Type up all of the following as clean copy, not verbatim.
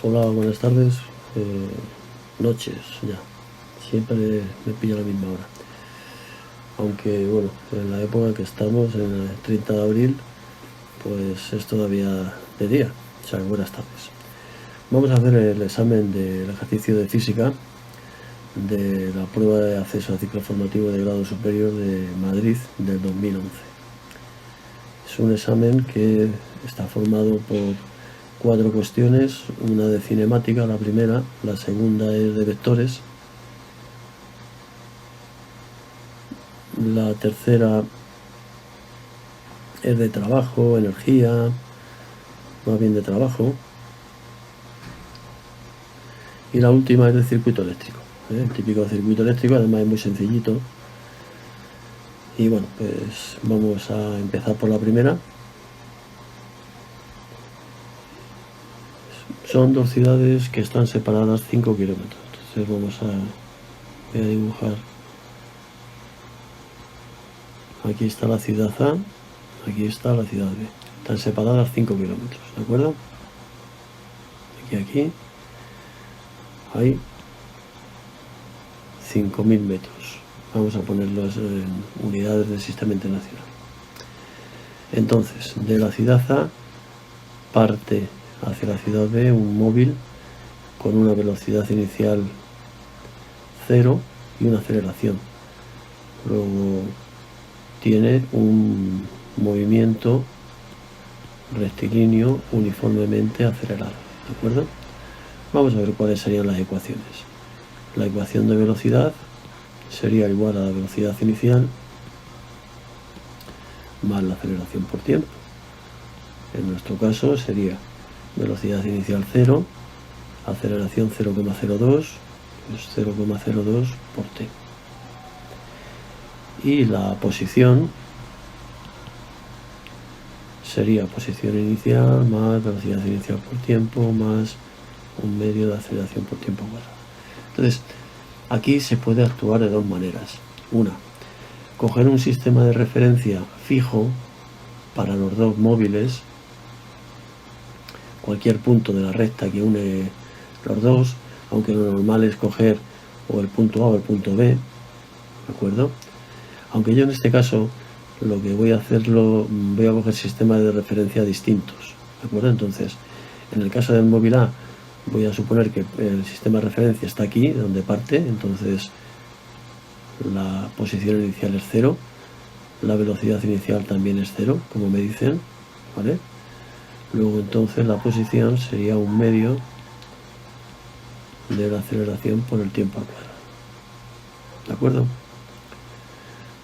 Hola, buenas tardes, noches ya, siempre me pilla a la misma hora. Aunque bueno, en la época que estamos, en el 30 de abril, pues es todavía de día, o sea, buenas tardes. Vamos a hacer el examen del ejercicio de física de la prueba de acceso a ciclo formativo de grado superior de Madrid del 2011. Es un examen que está formado por 4 cuestiones, una de cinemática, la primera, la segunda es de vectores, la tercera es de trabajo, energía, más bien de trabajo, y la última es de circuito eléctrico, el típico circuito eléctrico, además es muy sencillito. Y bueno, pues vamos a empezar por la primera. Son dos ciudades que están separadas 5 kilómetros. Entonces voy a dibujar. Aquí está la ciudad A, aquí está la ciudad B. Están separadas 5 kilómetros, ¿de acuerdo? Aquí hay 5.000 metros. Vamos a ponerlos en unidades del sistema internacional. Entonces, de la ciudad A parte hacia la ciudad B un móvil con una velocidad inicial 0 y una aceleración. Luego tiene un movimiento rectilíneo uniformemente acelerado, ¿de acuerdo? Vamos a ver cuáles serían las ecuaciones. La ecuación de velocidad sería igual a la velocidad inicial más la aceleración por tiempo. En nuestro caso sería velocidad inicial 0, aceleración 0,02, pues 0,02 por t. Y la posición sería posición inicial más velocidad inicial por tiempo más un medio de aceleración por tiempo cuadrado. Entonces, aquí se puede actuar de dos maneras. Una, coger un sistema de referencia fijo para los dos móviles, cualquier punto de la recta que une los dos, aunque lo normal es coger o el punto A o el punto B, ¿de acuerdo? Aunque yo en este caso lo que voy a hacerlo, voy a coger sistemas de referencia distintos, ¿de acuerdo? Entonces, en el caso del móvil A, voy a suponer que el sistema de referencia está aquí, donde parte, entonces la posición inicial es 0, la velocidad inicial también es 0, como me dicen, ¿vale? Luego entonces la posición sería un medio de la aceleración por el tiempo al cuadrado, ¿de acuerdo?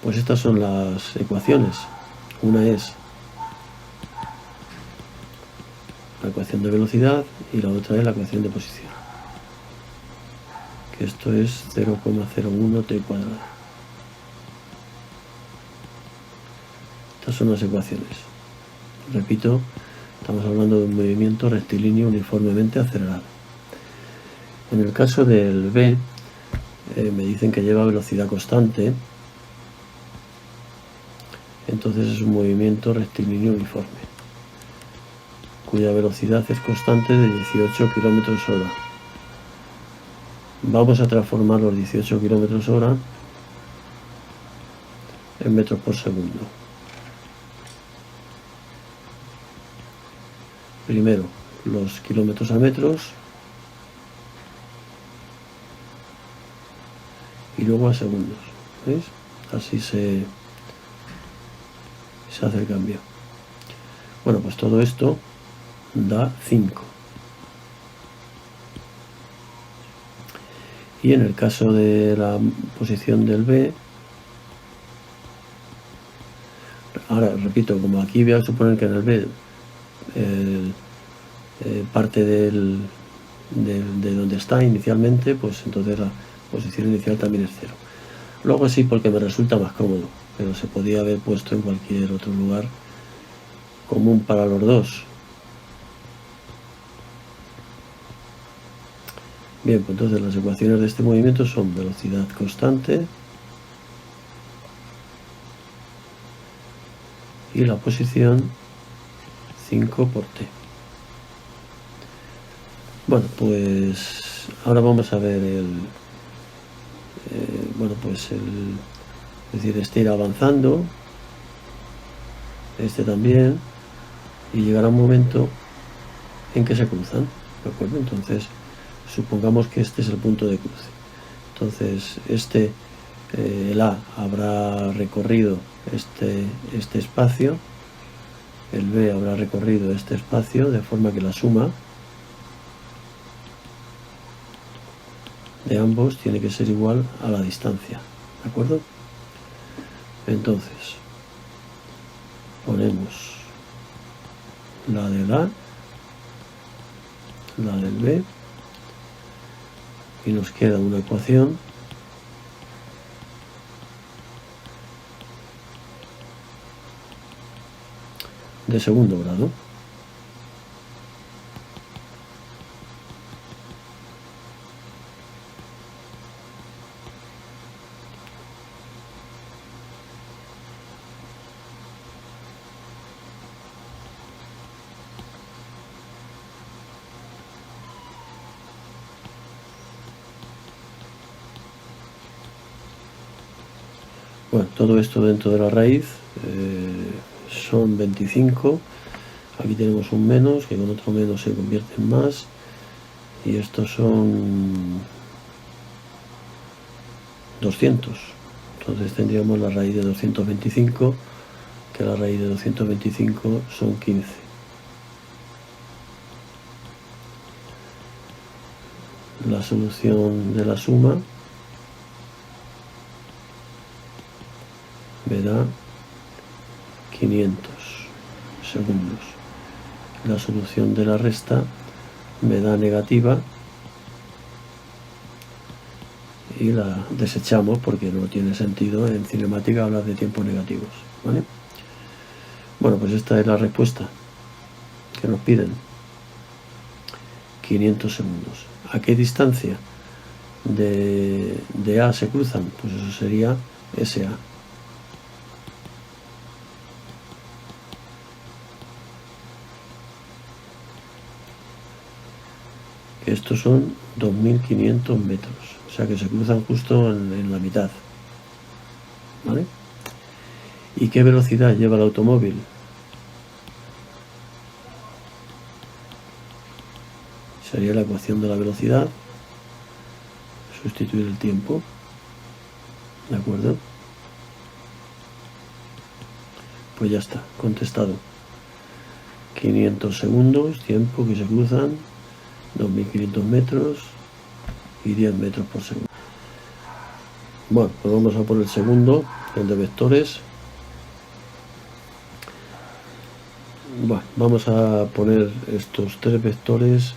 Pues estas son las ecuaciones. Una es la ecuación de velocidad y la otra es la ecuación de posición, que esto es 0,01 t cuadrado. Estas son las ecuaciones. Repito, estamos hablando de un movimiento rectilíneo uniformemente acelerado. En el caso del B, me dicen que lleva velocidad constante, entonces es un movimiento rectilíneo uniforme, cuya velocidad es constante de 18 km/h. Vamos a transformar los 18 km/h en metros por segundo. Primero los kilómetros a metros y luego a segundos, ¿veis? Así se hace el cambio. Bueno, pues todo esto da 5. Y en el caso de la posición del B, ahora repito, como aquí voy a suponer que en el B parte de donde está inicialmente, pues entonces la posición inicial también es 0. Luego sí, porque me resulta más cómodo, pero se podía haber puesto en cualquier otro lugar común para los dos. Bien, pues entonces las ecuaciones de este movimiento son velocidad constante y la posición 5 por t. Bueno, pues ahora vamos a ver bueno, pues es decir, este irá avanzando, este también, y llegará un momento en que se cruzan, ¿de acuerdo? Entonces, supongamos que este es el punto de cruce. Entonces, el A habrá recorrido este espacio, el B habrá recorrido este espacio, de forma que la suma de ambos tiene que ser igual a la distancia, ¿de acuerdo? Entonces, ponemos la del A, la del B, y nos queda una ecuación de segundo grado. Bueno, todo esto dentro de la raíz son 25. Aquí tenemos un menos, que con otro menos se convierte en más. Y estos son 200. Entonces tendríamos la raíz de 225, que la raíz de 225 son 15. La solución de la suma me da 500 segundos. La solución de la resta me da negativa y la desechamos porque no tiene sentido en cinemática hablar de tiempos negativos, ¿vale? Bueno, pues esta es la respuesta que nos piden. 500 segundos. ¿A qué distancia de A se cruzan? Pues eso sería SA. Estos son 2.500 metros, o sea que se cruzan justo en la mitad, ¿vale? ¿Y qué velocidad lleva el automóvil? Sería la ecuación de la velocidad, sustituir el tiempo, ¿de acuerdo? Pues ya está, contestado. 500 segundos, tiempo que se cruzan, 2.500 metros y 10 metros por segundo. Bueno, pues vamos a por el segundo, el de vectores. Bueno, vamos a poner estos tres vectores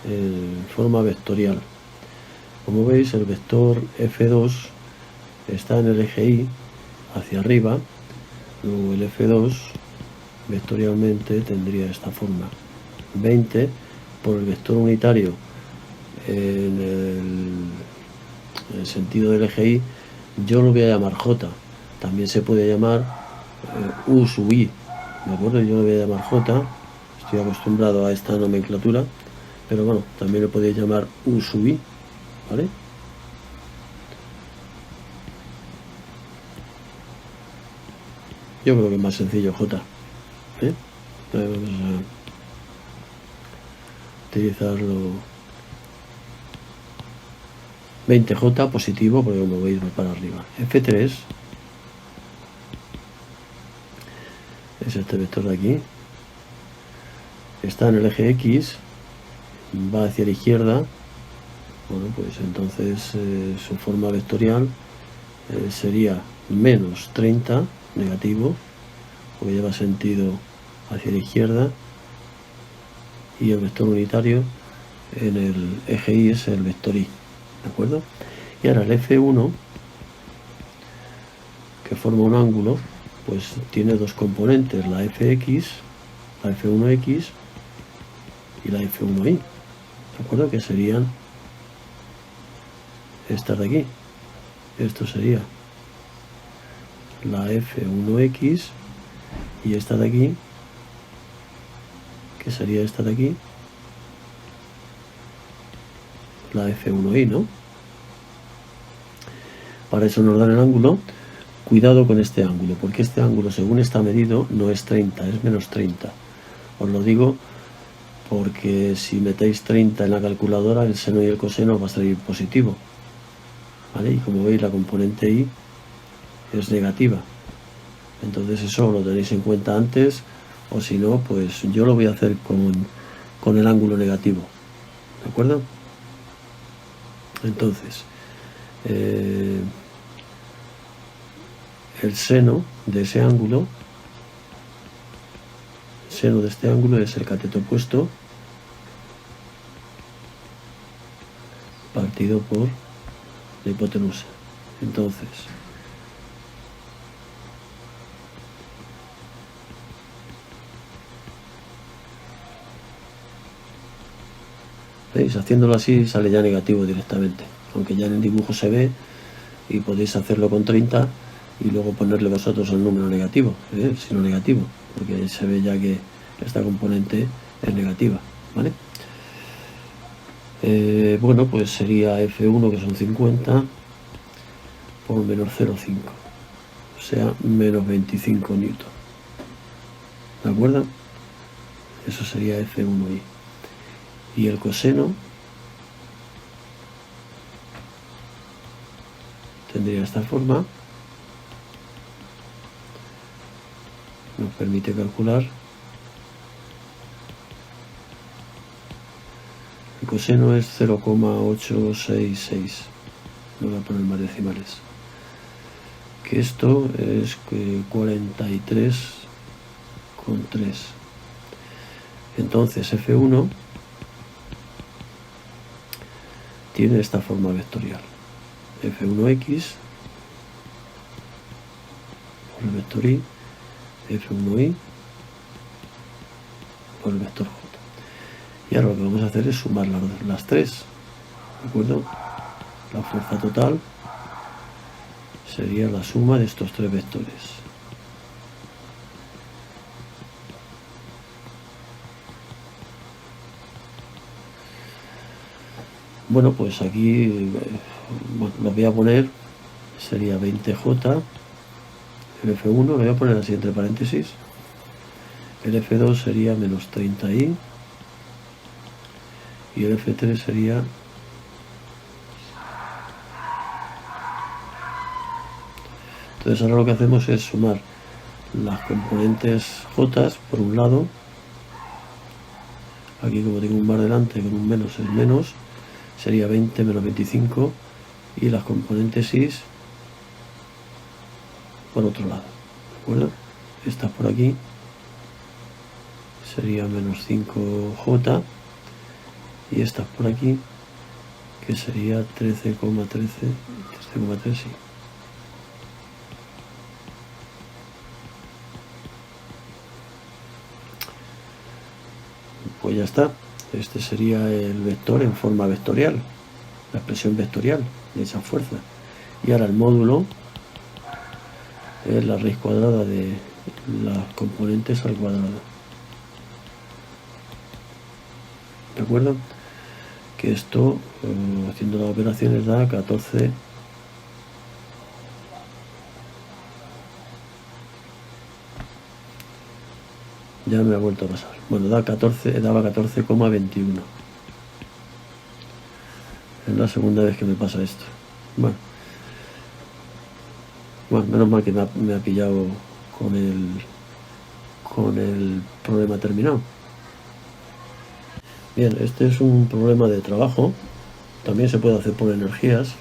en forma vectorial. Como veis, el vector F2 está en el eje Y hacia arriba, luego el F2 vectorialmente tendría esta forma: 20 por el vector unitario en el sentido del eje Y, yo lo voy a llamar J, también se puede llamar U sub I, ¿de acuerdo? Yo lo voy a llamar J, estoy acostumbrado a esta nomenclatura, pero bueno, también lo podéis llamar U sub I, ¿vale? Yo creo que es más sencillo J, ¿eh? Vamos a utilizarlo. 20J positivo, porque como veis va para arriba. F3 es este vector de aquí, está en el eje X, va hacia la izquierda. Bueno, pues entonces su forma vectorial sería menos 30, negativo, porque lleva sentido hacia la izquierda, y el vector unitario en el eje Y es el vector Y, ¿de acuerdo? Y ahora el F1, que forma un ángulo, pues tiene dos componentes, la FX, la F1X y la F1Y, ¿de acuerdo? Que serían estas de aquí. Esto sería la F1X y esta de aquí, que sería esta de aquí, la F1i, ¿no? Para eso nos dan el ángulo. Cuidado con este ángulo, porque este ángulo, según está medido, no es 30, es menos 30. Os lo digo porque si metéis 30 en la calculadora, el seno y el coseno va a salir positivo, ¿vale? Y como veis, la componente i es negativa. Entonces eso lo tenéis en cuenta antes, o si no, pues yo lo voy a hacer con el ángulo negativo, ¿de acuerdo? Entonces, el seno de ese ángulo, el seno de este ángulo es el cateto opuesto partido por la hipotenusa. Entonces, ¿veis? Haciéndolo así sale ya negativo directamente, aunque ya en el dibujo se ve, y podéis hacerlo con 30 y luego ponerle vosotros el número negativo, sino negativo, porque se ve ya que esta componente es negativa, ¿vale? Bueno, pues sería F1, que son 50, por menos 0,5, o sea, menos 25 newton, ¿de acuerdo? Eso sería F1i. Y el coseno tendría esta forma. Nos permite calcular. El coseno es 0,866. No voy a poner más decimales. Que esto es 43,3. Entonces F1 tiene esta forma vectorial. F1x por el vector i, F1i por el vector j. Y ahora lo que vamos a hacer es sumar las tres, ¿de acuerdo? La fuerza total sería la suma de estos tres vectores. Bueno, pues aquí lo voy a poner, sería 20J, el F1 lo voy a poner así entre paréntesis, el F2 sería menos 30i, y el F3 sería entonces ahora lo que hacemos es sumar las componentes J por un lado, aquí como tengo un bar delante con un menos es menos, sería 20 menos 25, y las componentes I por otro lado, ¿de acuerdo? Estas por aquí sería menos 5J, y estas por aquí, que sería 13,13, sí. Pues ya está. Este sería el vector en forma vectorial, la expresión vectorial de esa fuerza. Y ahora el módulo es la raíz cuadrada de las componentes al cuadrado. ¿De acuerdo? Que esto, haciendo las operaciones, da 14. Ya me ha vuelto a pasar. Bueno, daba 14,21. Es la segunda vez que me pasa esto. Bueno, menos mal que me ha pillado con el problema terminado. Bien, este es un problema de trabajo. También se puede hacer por energías,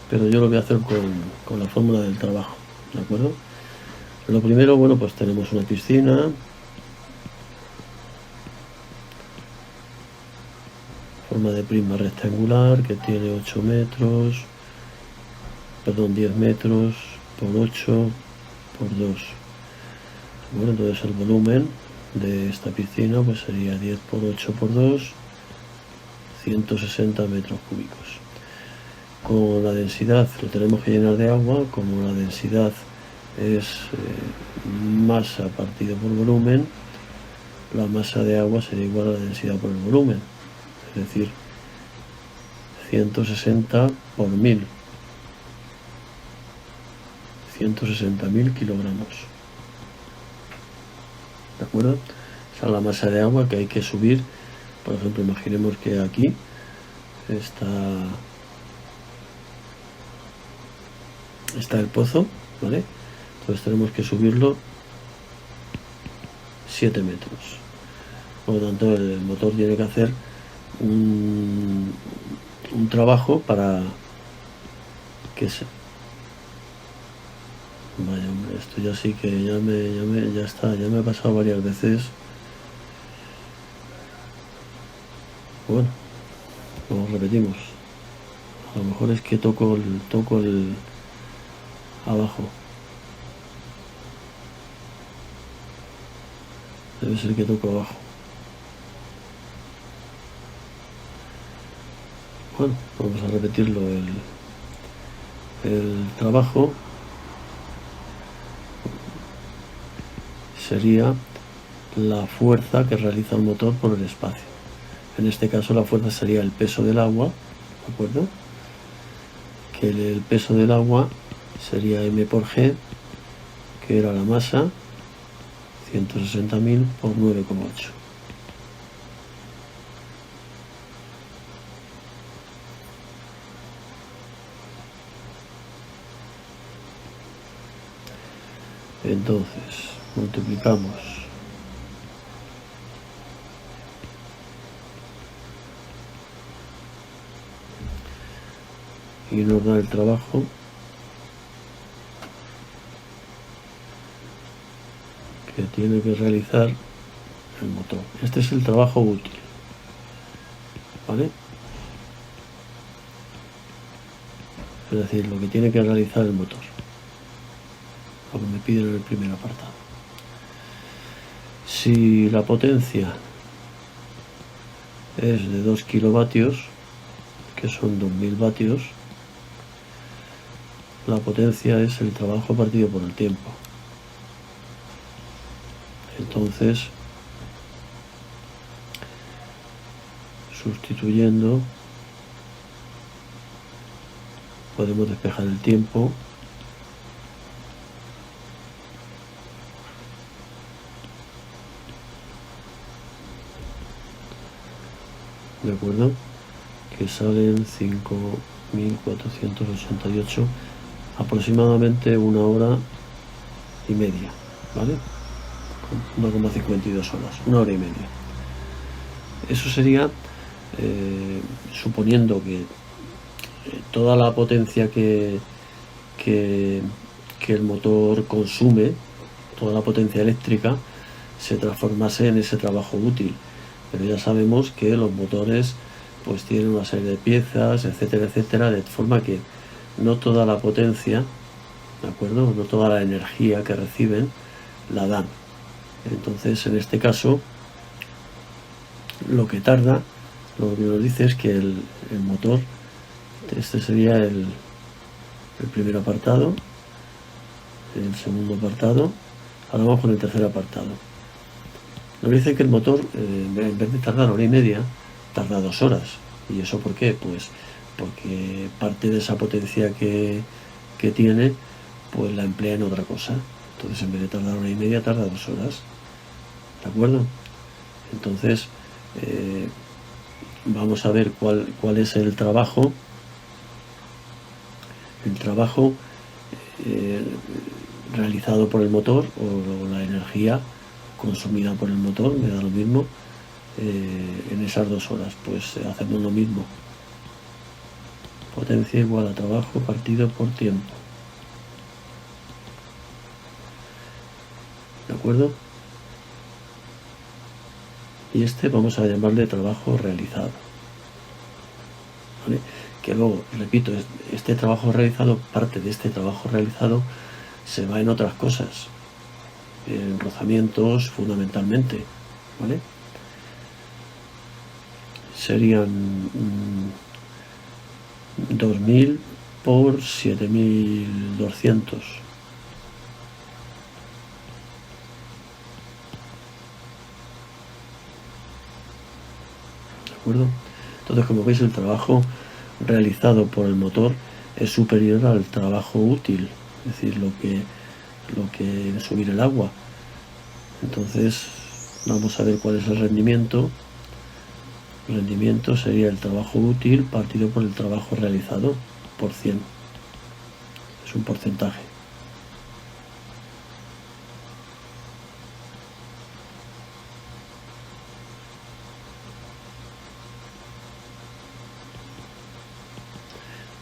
pero yo lo voy a hacer con la fórmula del trabajo, ¿de acuerdo? Lo primero, bueno, pues tenemos una piscina, forma de prisma rectangular, que tiene 10 metros por 8 por 2. Bueno, entonces el volumen de esta piscina pues sería 10 por 8 por 2, 160 metros cúbicos. Con la densidad lo tenemos que llenar de agua. Como la densidad es masa partido por volumen, la masa de agua sería igual a la densidad por el volumen. Es decir, 160 por 1000. 160.000 kilogramos. ¿De acuerdo? Esa es la masa de agua que hay que subir. Por ejemplo, imaginemos que aquí está el pozo, ¿vale? Entonces tenemos que subirlo 7 metros. Por lo tanto, el motor tiene que hacer un trabajo para que se... Vaya, hombre, esto ya sí que ya me ha pasado varias veces. Bueno, lo repetimos. A lo mejor es que toco el abajo. Debe ser que toco abajo. Bueno, vamos a repetirlo. El trabajo sería la fuerza que realiza el motor por el espacio. En este caso la fuerza sería el peso del agua, ¿de acuerdo? Que el peso del agua sería m por g, que era la masa, 160.000 por 9,8. Entonces, multiplicamos y nos da el trabajo que tiene que realizar el motor. Este es el trabajo útil, ¿vale? Es decir, lo que tiene que realizar el motor, lo que me piden en el primer apartado. Si la potencia es de 2 kilovatios, que son 2000 vatios, la potencia es el trabajo partido por el tiempo. Entonces, sustituyendo, podemos despejar el tiempo. ¿De acuerdo? Que salen 5.488, aproximadamente 1 hora y media, ¿vale? 1,52 horas, 1 hora y media. Eso sería suponiendo que toda la potencia que el motor consume, toda la potencia eléctrica, se transformase en ese trabajo útil. Pero ya sabemos que los motores pues tienen una serie de piezas, etcétera, etcétera, de forma que no toda la potencia, ¿de acuerdo? No toda la energía que reciben la dan. Entonces, en este caso, lo que tarda, lo que nos dice es que el motor, este sería el primer apartado, el segundo apartado, ahora vamos con el tercer apartado. Nos dice que el motor, en vez de tardar 1 hora y media, tarda 2 horas. ¿Y eso por qué? Pues porque parte de esa potencia que tiene, pues la emplea en otra cosa. Entonces, en vez de tardar 1 hora y media, tarda 2 horas. ¿De acuerdo? Entonces, vamos a ver cuál es el trabajo. El trabajo realizado por el motor, o la energía consumida por el motor, me da lo mismo, en esas 2 horas. Pues hacemos lo mismo. Potencia igual a trabajo partido por tiempo. ¿De acuerdo? Y este vamos a llamarle trabajo realizado, ¿vale? Que luego, repito, este trabajo realizado, parte de este trabajo realizado se va en otras cosas, en rozamientos fundamentalmente, ¿vale? Serían 2000 por 7200. ¿De acuerdo? Entonces, como veis, el trabajo realizado por el motor es superior al trabajo útil, es decir, lo que subir el agua. Entonces vamos a ver cuál es el rendimiento. El rendimiento sería el trabajo útil partido por el trabajo realizado por 100. Es un porcentaje.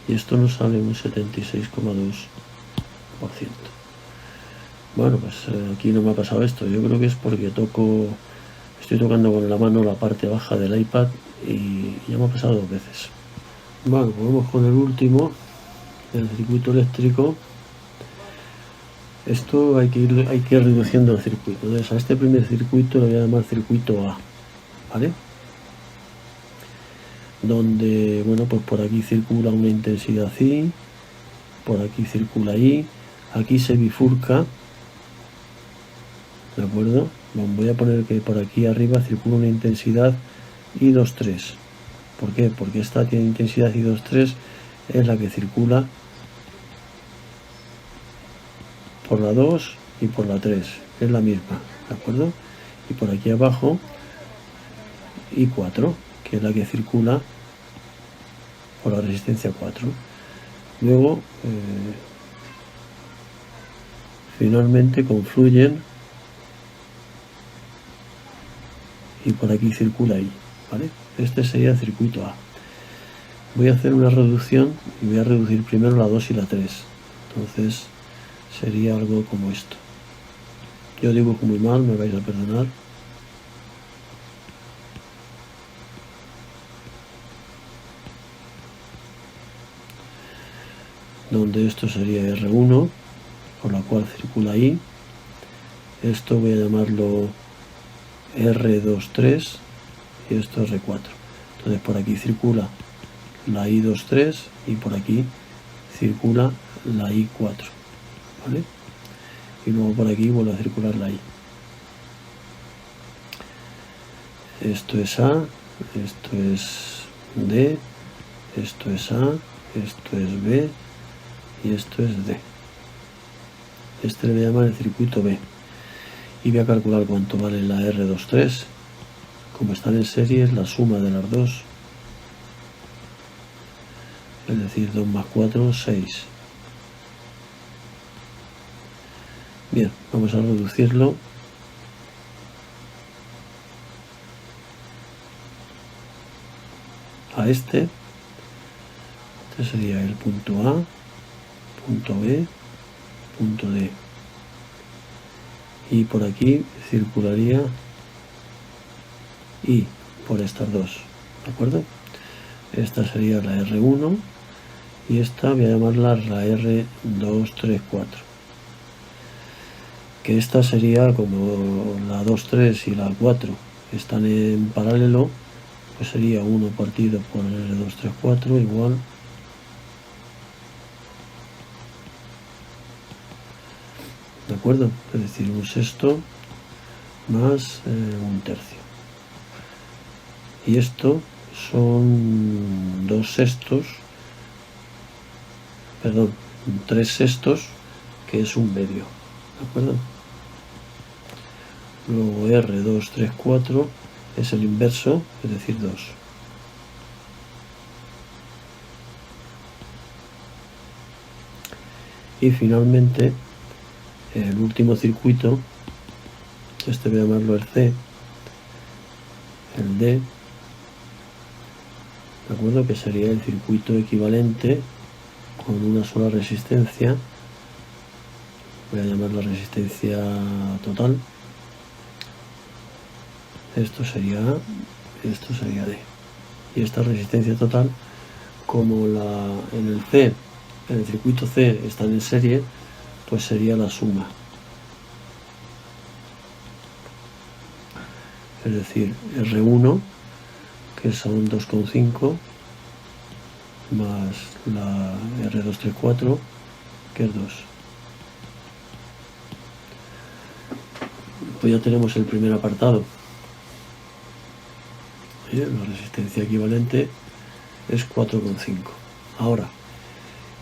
Y esto nos sale un 76,2%. Bueno, pues aquí no me ha pasado esto. Yo creo que es porque estoy tocando con la mano la parte baja del iPad y ya me ha pasado 2 veces. Bueno, pues vamos con el último, el circuito eléctrico. Esto hay que ir reduciendo el circuito. Entonces a este primer circuito le voy a llamar circuito A, ¿vale? Donde, bueno, pues por aquí circula una intensidad I, por aquí circula I, aquí se bifurca, ¿de acuerdo? Voy a poner que por aquí arriba circula una intensidad I23. ¿Por qué? Porque esta tiene intensidad I23, es la que circula por la 2 y por la 3, es la misma, ¿de acuerdo? Y por aquí abajo I4, que es la que circula por la resistencia 4. Luego finalmente confluyen y por aquí circula I, ¿vale? Este sería el circuito A. Voy a hacer una reducción y voy a reducir primero la 2 y la 3. Entonces sería algo como esto. Yo digo que muy mal, me vais a perdonar. Donde esto sería R1, por la cual circula I. Esto voy a llamarlo R23 y esto es R4. Entonces por aquí circula la I23 y por aquí circula la I4, ¿vale? Y luego por aquí vuelve a circular la I. Esto es A, esto es D, esto es A, esto es B y esto es D. Este le voy a llamar el circuito B. Y voy a calcular cuánto vale la R23. Como están en serie, es la suma de las dos. Es decir, 2 más 4, 6. Bien, vamos a reducirlo. A este sería el punto A, punto B, punto D. Y por aquí circularía I por estas dos, ¿de acuerdo? Esta sería la R1 y esta voy a llamarla la R234. Que esta sería como la 2,3 y la 4 están en paralelo, pues sería 1 partido por el R234 igual ¿de acuerdo? Es decir, un sexto más un tercio. Y esto son 2 sextos, perdón, 3 sextos, que es un medio, ¿de acuerdo? Luego R234 es el inverso, es decir, 2. Y finalmente, el último circuito, este voy a llamarlo el C, el D, ¿de acuerdo? Que sería el circuito equivalente con una sola resistencia. Voy a llamarlo resistencia total. Esto sería A, esto sería D. Y esta resistencia total, como en el C, en el circuito C están en serie, pues sería la suma. Es decir, R1, que son 2,5, más la R234, que es 2. Pues ya tenemos el primer apartado. La resistencia equivalente es 4,5. Ahora,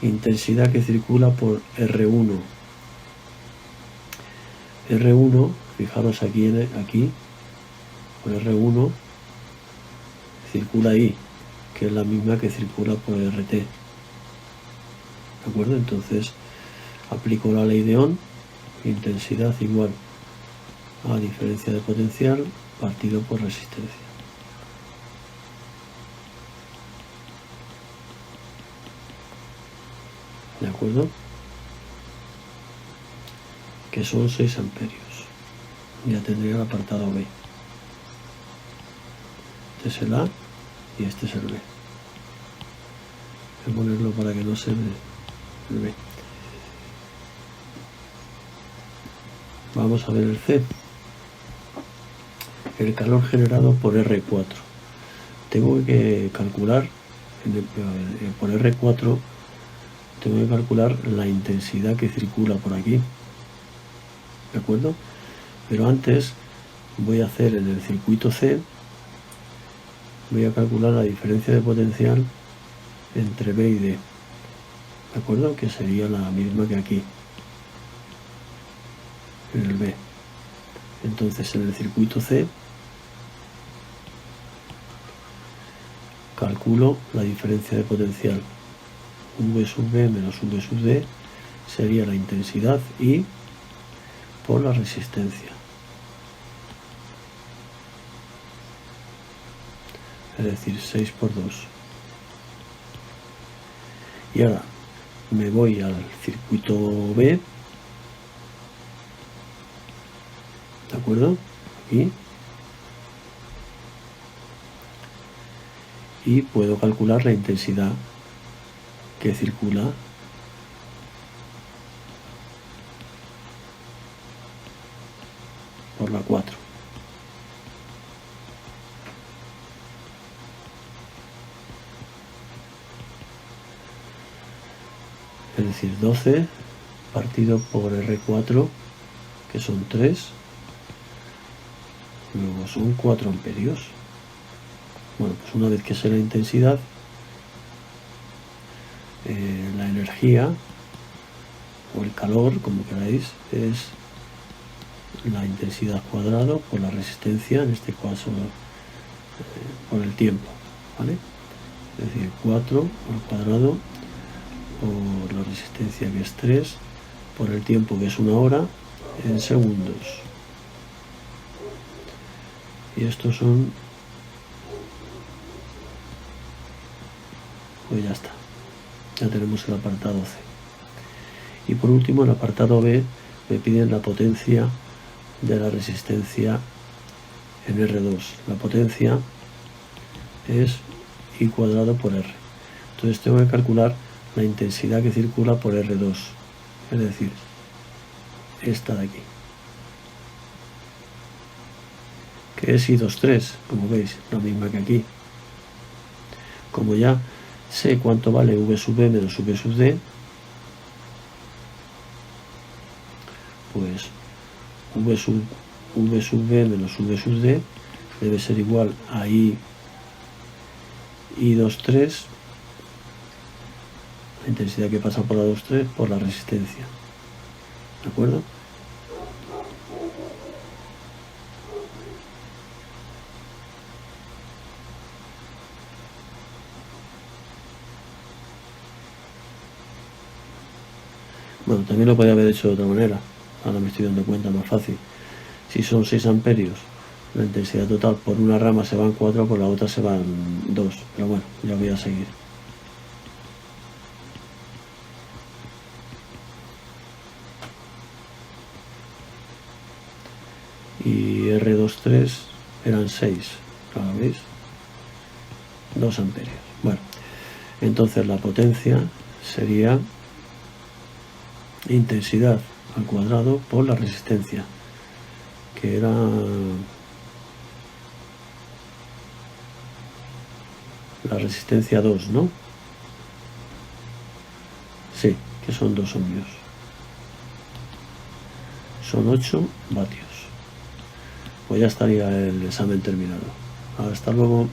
intensidad que circula por R1. R1, fijaros aquí, por R1 circula ahí, que es la misma que circula por RT. ¿De acuerdo? Entonces aplico la ley de Ohm, intensidad igual a diferencia de potencial partido por resistencia. ¿De acuerdo? Que son 6 amperios. Ya tendría el apartado B. Este es el A y este es el B. Voy a ponerlo para que no se ve el B. Vamos a ver el C. El calor generado por R4. Tengo que calcular, por R4, tengo que calcular la intensidad que circula por aquí. ¿De acuerdo? Pero antes voy a hacer en el circuito C, voy a calcular la diferencia de potencial entre B y D. ¿De acuerdo? Que sería la misma que aquí, en el B. Entonces en el circuito C calculo la diferencia de potencial. V sub B menos V sub D sería la intensidad I por la resistencia. Es decir, 6 por 2. Y ahora me voy al circuito B. ¿De acuerdo? Aquí. Y puedo calcular la intensidad que circula por la 4. Es decir, 12 partido por R4, que son 3, luego son 4 amperios. Bueno, pues una vez que sé la intensidad, la energía o el calor, como queráis, es la intensidad cuadrado por la resistencia, en este caso por el tiempo, ¿vale? Es decir, 4 al cuadrado por la resistencia, que es 3, por el tiempo, que es 1 hora, en segundos. Y estos son... pues ya está. Ya tenemos el apartado C. Y por último, el apartado B, me piden la potencia de la resistencia en R2. La potencia es I cuadrado por R. Entonces tengo que calcular la intensidad que circula por R2. Es decir, esta de aquí. Que es I23, como veis, la misma que aquí. Como ya sé cuánto vale V sub B menos V sub D, pues V sub B menos V sub D debe ser igual a I23, la intensidad que pasa por la 2,3 por la resistencia. ¿De acuerdo? Bueno, también lo podría haber hecho de otra manera. Ahora me estoy dando cuenta, más fácil. Si son 6 amperios, la intensidad total por una rama se van 4, por la otra se van 2. Pero bueno, ya voy a seguir. Y R23 eran 6, claro, ¿veis? 2 amperios. Bueno, entonces la potencia sería intensidad al cuadrado por la resistencia, que era la resistencia 2, ¿no? Sí, que son 2 ohmios. Son 8 vatios. Pues ya estaría el examen terminado. Hasta luego.